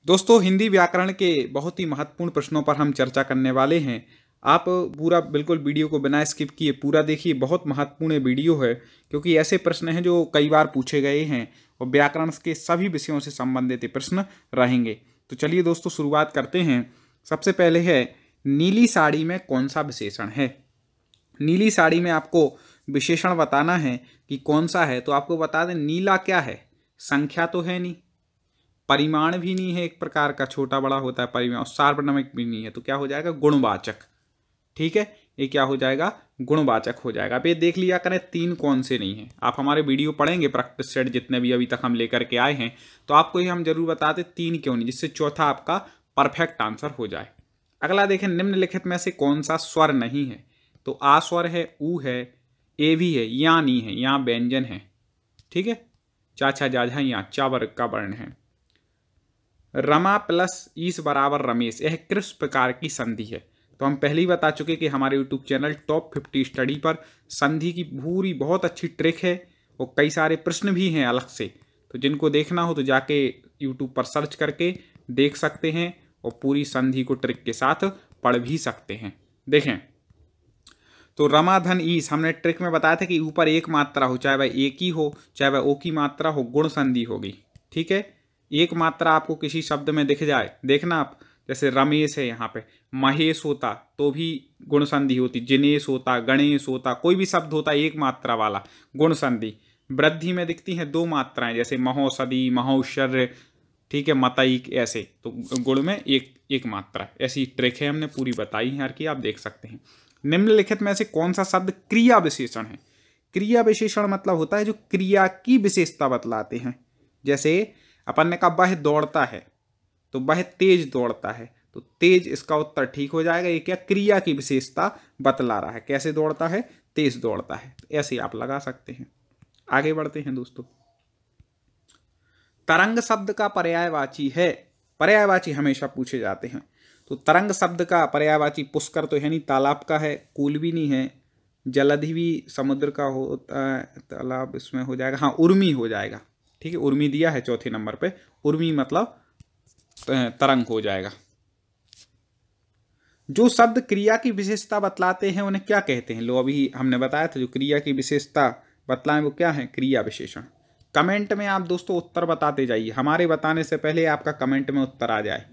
दोस्तों, हिंदी व्याकरण के बहुत ही महत्वपूर्ण प्रश्नों पर हम चर्चा करने वाले हैं। आप पूरा बिल्कुल वीडियो को बिना स्किप किए पूरा देखिए। बहुत महत्वपूर्ण वीडियो है क्योंकि ऐसे प्रश्न हैं जो कई बार पूछे गए हैं और व्याकरण के सभी विषयों से संबंधित ये प्रश्न रहेंगे। तो चलिए दोस्तों, शुरुआत करते हैं। सबसे पहले है, नीली साड़ी में कौन सा विशेषण है। नीली साड़ी में आपको विशेषण बताना है कि कौन सा है। तो आपको बता दें, नीला क्या है? संख्या तो है नहीं, परिमाण भी नहीं है, एक प्रकार का छोटा बड़ा होता है परिमाण, और सार्वनामिक भी नहीं है। तो क्या हो जाएगा? गुणवाचक। ठीक है, ये क्या हो जाएगा? गुणवाचक हो जाएगा। अब ये देख लिया करें तीन कौन से नहीं है। आप हमारे वीडियो पढ़ेंगे प्रैक्टिस सेट जितने भी अभी तक हम लेकर के आए हैं, तो आपको ये हम जरूर बताते तीन क्यों नहीं, जिससे चौथा आपका परफेक्ट आंसर हो जाए। अगला देखें, निम्नलिखित में से कौन सा स्वर नहीं है। तो आ स्वर है, ऊ है, ए भी है, या नहीं है, यहाँ व्यंजन है। ठीक है, चाचा जाझा यहाँ चा वर्ग का वर्ण है। रमा प्लस ईस बराबर रमेश, यह किस प्रकार की संधि है। तो हम पहले ही बता चुके कि हमारे यूट्यूब चैनल टॉप 50 स्टडी पर संधि की पूरी बहुत अच्छी ट्रिक है और कई सारे प्रश्न भी हैं अलग से। तो जिनको देखना हो तो जाके यूट्यूब पर सर्च करके देख सकते हैं और पूरी संधि को ट्रिक के साथ पढ़ भी सकते हैं। देखें, तो रमा धन ईस हमने ट्रिक में बताया था कि ऊपर एक मात्रा हो, चाहे वह एक ही हो चाहे वह ओ की मात्रा हो, गुण संधि होगी। ठीक है, एक मात्रा आपको किसी शब्द में दिख जाए, देखना आप, जैसे रमेश है यहाँ पे, महेश होता तो भी गुण संधि होती, जिनेश होता, गणेश होता, कोई भी शब्द होता एक मात्रा वाला, गुण संधि। वृद्धि में दिखती हैं दो मात्राएं, जैसे महोषधि, महोश्चर्य, ठीक है, मतईक, ऐसे। तो गुण में एक एक मात्रा। ऐसी ट्रिक है, हमने पूरी बताई है यार की, आप देख सकते हैं। निम्नलिखित में से कौन सा शब्द क्रिया विशेषण है। क्रिया विशेषण मतलब होता है जो क्रिया की विशेषता बतलाते हैं। जैसे अपन ने कहा वह दौड़ता है, तो वह तेज दौड़ता है, तो तेज इसका उत्तर ठीक हो जाएगा। ये क्या? क्रिया की विशेषता बतला रहा है। कैसे दौड़ता है? तेज दौड़ता है। ऐसे आप लगा सकते हैं। आगे बढ़ते हैं दोस्तों। तरंग शब्द का पर्यायवाची है। पर्यायवाची हमेशा पूछे जाते हैं। तो तरंग शब्द का पर्यायवाची पुष्कर तो है नहीं, तालाब का है, कूल भी नहीं है, जलधि भी समुद्र का होता है, तालाब इसमें हो जाएगा, हाँ उर्मी हो जाएगा। ठीक है, उर्मी दिया है चौथे नंबर पे, उर्मी मतलब तरंग हो जाएगा। जो शब्द क्रिया की विशेषता बतलाते हैं उन्हें क्या कहते हैं? लो, अभी हमने बताया था जो क्रिया की विशेषता बतलाएं वो क्या है? क्रिया विशेषण। कमेंट में आप दोस्तों उत्तर बताते जाइए, हमारे बताने से पहले आपका कमेंट में उत्तर आ जाए।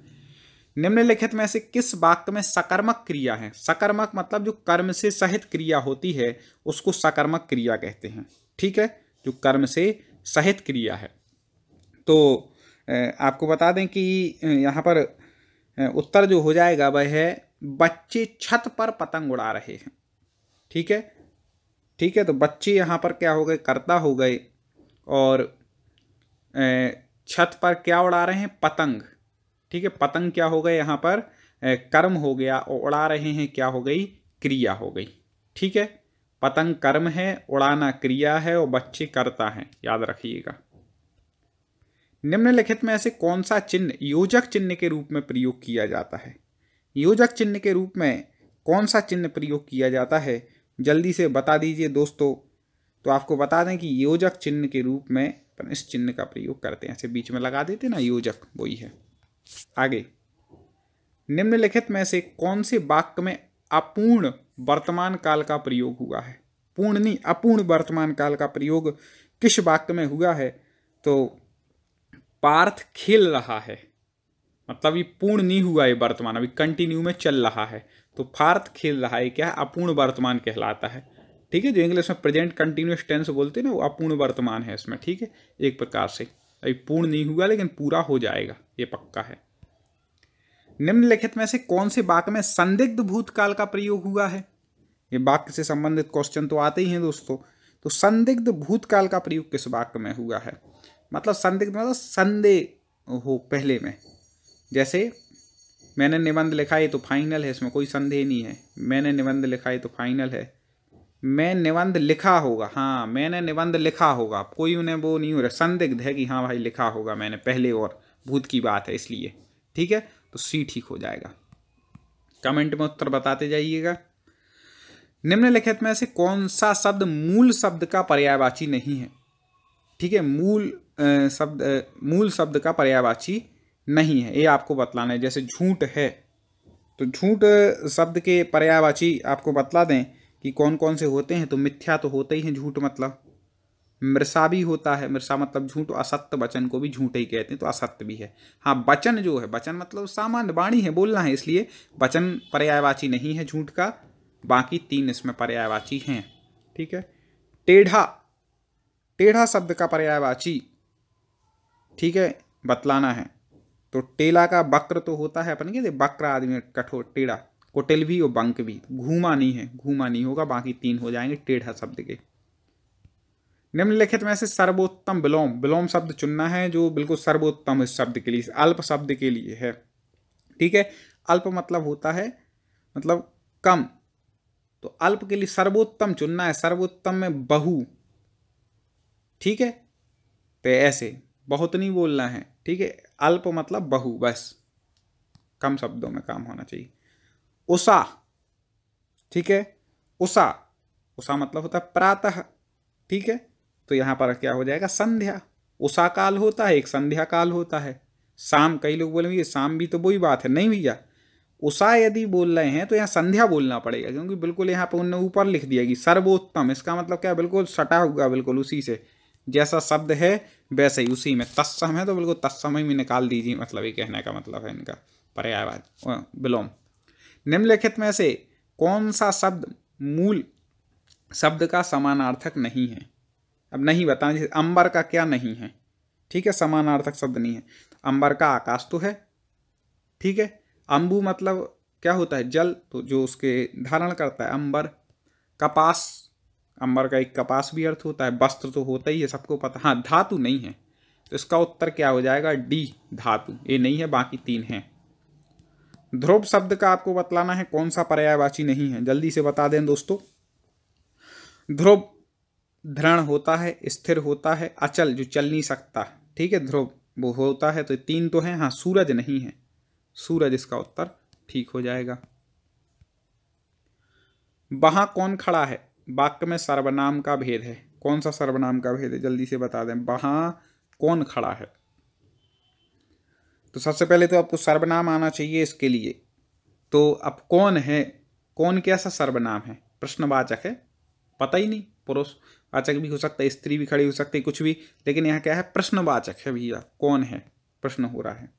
निम्नलिखित में से किस वाक्य में सकर्मक क्रिया है? सकर्मक मतलब जो कर्म से सहित क्रिया होती है उसको सकर्मक क्रिया कहते हैं। ठीक है, जो कर्म से सहित क्रिया है। तो आपको बता दें कि यहाँ पर उत्तर जो हो जाएगा वह है, बच्चे छत पर पतंग उड़ा रहे हैं। ठीक है, ठीक है, तो बच्चे यहाँ पर क्या हो गए? कर्ता हो गए, और छत पर क्या उड़ा रहे हैं? पतंग। ठीक है, पतंग क्या हो गए? यहाँ पर कर्म हो गया, और उड़ा रहे हैं क्या हो गई? क्रिया हो गई। ठीक है, पतंग कर्म है, उड़ाना क्रिया है, और बच्चे कर्ता हैं, याद रखिएगा। निम्नलिखित में से कौन सा चिन्ह योजक चिन्ह के रूप में प्रयोग किया जाता है? योजक चिन्ह के रूप में कौन सा चिन्ह प्रयोग किया जाता है? जल्दी से बता दीजिए दोस्तों। तो आपको बता दें कि योजक चिन्ह के रूप में अपन इस चिन्ह का प्रयोग करते हैं, ऐसे बीच में लगा देते ना, योजक वही है। आगे, निम्नलिखित में से कौन से वाक्य में अपूर्ण वर्तमान काल का प्रयोग हुआ है? पूर्ण नहीं, अपूर्ण वर्तमान काल का प्रयोग किस वाक्य में हुआ है? तो पार्थ खेल रहा है, मतलब ये पूर्ण नहीं हुआ, ये वर्तमान अभी कंटिन्यू में चल रहा है। तो पार्थ खेल रहा है क्या है? अपूर्ण वर्तमान कहलाता है। ठीक है, जो इंग्लिश में प्रेजेंट कंटिन्यूअस टेंस बोलते हैं ना, वो अपूर्ण वर्तमान है इसमें। ठीक है, एक प्रकार से अभी पूर्ण नहीं हुआ लेकिन पूरा हो जाएगा, ये पक्का है। निम्नलिखित में से कौन से वाक्य में संदिग्ध भूतकाल का प्रयोग हुआ है? ये वाक्य से संबंधित क्वेश्चन तो आते ही हैं दोस्तों। तो संदिग्ध भूतकाल का प्रयोग किस वाक्य में हुआ है? मतलब संदिग्ध मतलब संदेह हो पहले में। जैसे मैंने निबंध लिखा है तो फाइनल है, इसमें कोई संदेह नहीं है। मैंने निबंध लिखा है तो फाइनल है। मैं निबंध लिखा होगा, हाँ मैंने निबंध लिखा होगा, कोई उन्हें वो नहीं हो रहा, संदिग्ध है कि हाँ भाई लिखा होगा मैंने पहले, और भूत की बात है इसलिए। ठीक है, तो सी ठीक हो जाएगा। कमेंट में उत्तर बताते जाइएगा। निम्नलिखित में से कौन सा शब्द मूल शब्द का पर्यायवाची नहीं है? ठीक है, मूल शब्द का पर्यायवाची नहीं है, ये आपको बतलाना है। जैसे झूठ है, तो झूठ शब्द के पर्यायवाची आपको बतला दें कि कौन कौन से होते हैं। तो मिथ्या तो होते ही हैं झूठ, मतलब मृषा भी होता है, मृषा मतलब झूठ। असत्य वचन को भी झूठ ही कहते हैं, तो असत्य भी है। हाँ, वचन जो है, वचन मतलब सामान्य वाणी है, बोलना है, इसलिए वचन पर्यायवाची नहीं है झूठ का। बाकी 3 इसमें पर्यायवाची हैं। ठीक है। टेढ़ा, टेढ़ा शब्द का पर्यायवाची, ठीक है, बतलाना है। तो टेला का वक्र तो होता है, अपन कहते वक्र आदमी कठोर, टेढ़ा। कुटिल भी और बंक भी। घूमा नहीं है, घूमा नहीं होगा। बाकी 3 हो जाएंगे टेढ़ा शब्द के। निम्नलिखित में से सर्वोत्तम विलोम, विलोम शब्द चुनना है जो बिल्कुल सर्वोत्तम इस शब्द के लिए, अल्प शब्द के लिए है। ठीक है। अल्प मतलब होता है मतलब कम, तो अल्प के लिए सर्वोत्तम चुनना है। सर्वोत्तम में बहु, ठीक है। तो ऐसे बहुत नहीं बोलना है, ठीक है। अल्प मतलब बहु, बस कम शब्दों में काम होना चाहिए। उषा, ठीक है। उषा, उषा मतलब होता है प्रातः, ठीक है। तो यहां पर क्या हो जाएगा, संध्या। उषा काल होता है, एक संध्या काल होता है। शाम, कई लोग बोलेंगे शाम भी तो वही बात है, नहीं भैया। उषा यदि बोल रहे हैं तो यहाँ संध्या बोलना पड़ेगा, क्योंकि बिल्कुल यहाँ पर उन्होंने ऊपर लिख दिया कि सर्वोत्तम, इसका मतलब क्या, बिल्कुल सटा हुआ, बिल्कुल उसी से जैसा शब्द है वैसे ही, उसी में। तत्सम है तो बिल्कुल तत्समय में निकाल दीजिए, मतलब ये कहने का मतलब है इनका पर्यायवाची विलोम। निम्नलिखित में से कौन सा शब्द मूल शब्द का समानार्थक नहीं है। अब नहीं बताना, जैसे अंबर का क्या नहीं है, ठीक है, समानार्थक शब्द नहीं है। अंबर का आकाश तो है, ठीक है। अंबु मतलब क्या होता है, जल, तो जो उसके धारण करता है, अंबर। कपास, अंबर का एक कपास भी अर्थ होता है। वस्त्र तो होता ही है, सबको पता। हाँ, धातु नहीं है, तो इसका उत्तर क्या हो जाएगा, डी, धातु। ये नहीं है, बाकी 3 हैं। ध्रुव शब्द का आपको बतलाना है कौन सा पर्यायवाची नहीं है, जल्दी से बता दें दोस्तों। ध्रुव दृढ़ होता है, स्थिर होता है, अचल जो चल नहीं सकता, ठीक है, ध्रुव वो होता है। तो 3 तो हैं। हाँ, सूरज नहीं है, सूरज इसका उत्तर ठीक हो जाएगा। वहां कौन खड़ा है, वाक्य में सर्वनाम का भेद है। कौन सा सर्वनाम का भेद है, जल्दी से बता दें। वहां कौन खड़ा है, तो सबसे पहले तो आपको सर्वनाम आना चाहिए इसके लिए। तो अब कौन है, कौन कैसा सर्वनाम है, प्रश्नवाचक है, पता ही नहीं। पुरुषवाचक भी हो सकता है, स्त्री भी खड़ी हो सकती है, कुछ भी, लेकिन यहाँ क्या है, प्रश्नवाचक है भैया। कौन है, प्रश्न हो रहा है।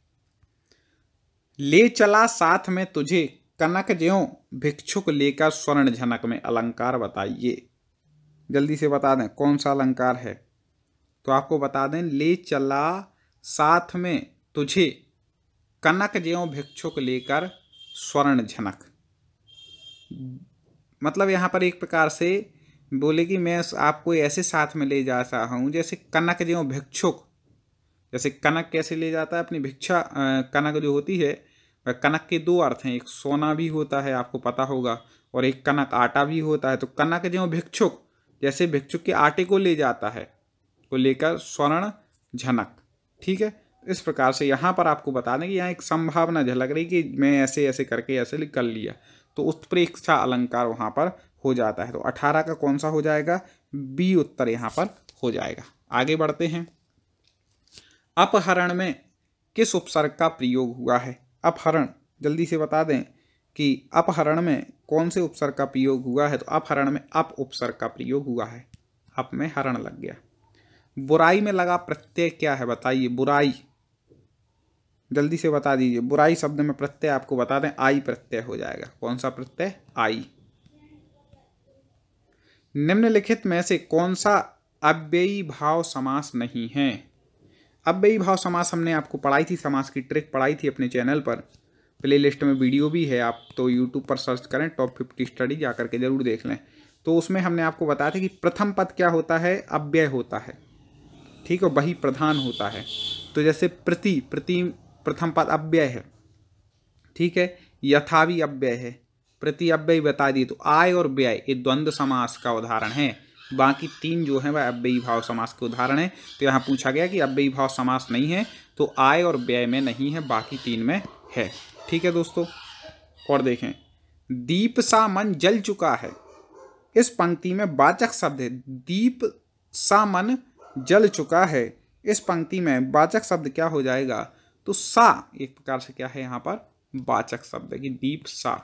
ले चला साथ में तुझे, कनक ज्यों भिक्षुक लेकर स्वर्ण झनक में, अलंकार बताइए। जल्दी से बता दें कौन सा अलंकार है। तो आपको बता दें, ले चला साथ में तुझे, कनक ज्यों भिक्षुक लेकर स्वर्ण झनक। मतलब यहाँ पर एक प्रकार से बोले कि मैं आपको ऐसे साथ में ले जा रहा हूँ जैसे कनक ज्यों भिक्षुक। जैसे कनक कैसे ले जाता है अपनी भिक्षा, कनक जो होती है, कनक के 2 अर्थ हैं, एक सोना भी होता है, आपको पता होगा, और एक कनक आटा भी होता है। तो कनक ज्यों भिक्षुक, जैसे भिक्षुक के आटे को ले जाता है, को लेकर स्वर्ण झनक, ठीक है। इस प्रकार से यहाँ पर आपको बता दें कि यहाँ एक संभावना झलक रही कि मैं ऐसे ऐसे करके ऐसे कर लिया, तो उत्प्रेक्षा अलंकार वहाँ पर हो जाता है। तो 18 का कौन सा हो जाएगा, बी उत्तर यहाँ पर हो जाएगा। आगे बढ़ते हैं। अपहरण में किस उपसर्ग का प्रयोग हुआ है। अपहरण, जल्दी से बता दें कि अपहरण में कौन से उपसर्ग का प्रयोग हुआ है। तो अपहरण में अप उपसर्ग का प्रयोग हुआ है, अप में हरण लग गया। बुराई में लगा प्रत्यय क्या है, बताइए। बुराई, जल्दी से बता दीजिए। बुराई शब्द में प्रत्यय आपको बता दें, आई प्रत्यय हो जाएगा। कौन सा प्रत्यय, आई। निम्नलिखित में से कौन सा अव्ययी भाव समास नहीं है। अव्ययी भाव समास हमने आपको पढ़ाई थी, समास की ट्रिक पढ़ाई थी अपने चैनल पर, प्लेलिस्ट में वीडियो भी है, आप तो यूट्यूब पर सर्च करें टॉप 50 स्टडी, जाकर के जरूर देख लें। तो उसमें हमने आपको बताया था कि प्रथम पद क्या होता है, अव्यय होता है, ठीक है, वही प्रधान होता है। तो जैसे प्रति, प्रथम पद अव्यय है, ठीक है। यथा भी अव्यय है, प्रति अव्यय बता दिए। तो आय और व्यय ये द्वंद्व समास का उदाहरण है। बाकी 3 जो है वह अव्ययी भाव समास के उदाहरण है। तो यहाँ पूछा गया कि अव्ययी भाव समास नहीं है, तो आय और व्यय में नहीं है, बाकी 3 में है, ठीक है दोस्तों। और देखें, दीप सा मन जल चुका है, इस पंक्ति में वाचक शब्द है। दीप सा मन जल चुका है, इस पंक्ति में वाचक शब्द क्या हो जाएगा, तो सा एक प्रकार से क्या है यहाँ पर वाचक शब्द है कि दीप सा।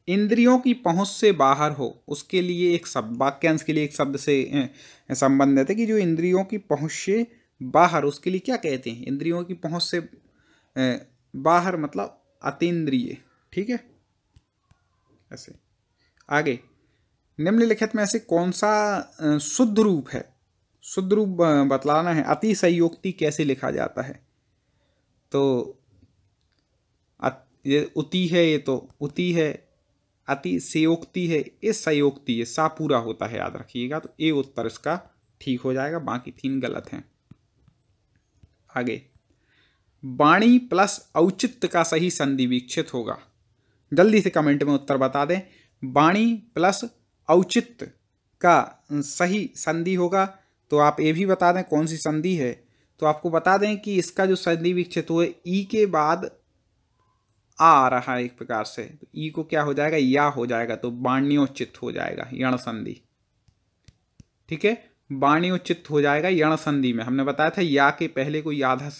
इंद्रियों की पहुंच से बाहर हो उसके लिए एक शब्द, वाक्यांश के लिए एक शब्द से संबंधित है कि जो इंद्रियों की पहुंच से बाहर, उसके लिए क्या कहते हैं? इंद्रियों की पहुंच से बाहर मतलब अतीन्द्रिय। ठीक है, ऐसे आगे निम्नलिखित में से कौन सा शुद्ध रूप है? शुद्ध रूप बतलाना है। अतिशयोक्ति कैसे लिखा जाता है? तो ये उति है, ये तो उति है, अतिशयोक्ति है, ये सयोक्ति है, सा पूरा होता है, याद रखिएगा। तो ए उत्तर इसका ठीक हो जाएगा, बाकी 3 गलत हैं। आगे वाणी प्लस औचित्य का सही संधि विक्षित होगा। जल्दी से कमेंट में उत्तर बता दें। वाणी प्लस औचित्य का सही संधि होगा, तो आप ये भी बता दें कौन सी संधि है। तो आपको बता दें कि इसका जो संधि विक्षित हुआ ई के बाद आ रहा है एक प्रकार से, तो ई को क्या हो जाएगा? या हो जाएगा, तो वाण्योचित हो जाएगा, यण संधि। ठीक है, वाण्योचित हो जाएगा यण संधि में। हमने बताया था या के पहले कोई आधा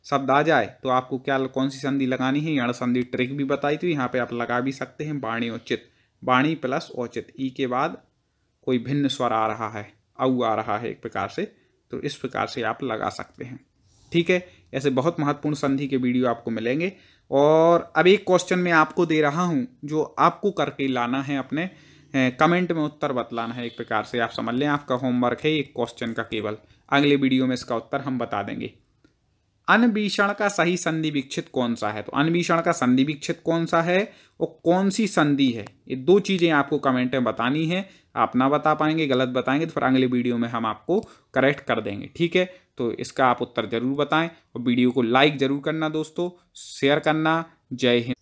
शब्द आ जाए तो आपको क्या कौन सी संधि लगानी है? यण संधि। ट्रिक भी बताई थी, यहाँ पे आप लगा भी सकते हैं वाण्योचित, वाणी प्लस औचित, ई के बाद कोई भिन्न स्वर आ रहा है, औ आ रहा है एक प्रकार से, तो इस प्रकार से आप लगा सकते हैं। ठीक है, ऐसे बहुत महत्वपूर्ण संधि के वीडियो आपको मिलेंगे। और अब एक क्वेश्चन मैं आपको दे रहा हूं जो आपको करके लाना है, अपने कमेंट में उत्तर बतलाना है। एक प्रकार से आप समझ लें आपका होमवर्क है एक क्वेश्चन का केवल। अगले वीडियो में इसका उत्तर हम बता देंगे। अनभीषण का सही संधि विक्षित कौन सा है? तो अनभीषण का संधि विक्षित कौन सा है और कौन सी संधि है, ये 2 चीजें आपको कमेंट में बतानी है। आप ना बता पाएंगे, गलत बताएंगे, तो फिर अगले वीडियो में हम आपको करेक्ट कर देंगे। ठीक है, तो इसका आप उत्तर जरूर बताएं और वीडियो को लाइक जरूर करना दोस्तों, शेयर करना। जय हिंद।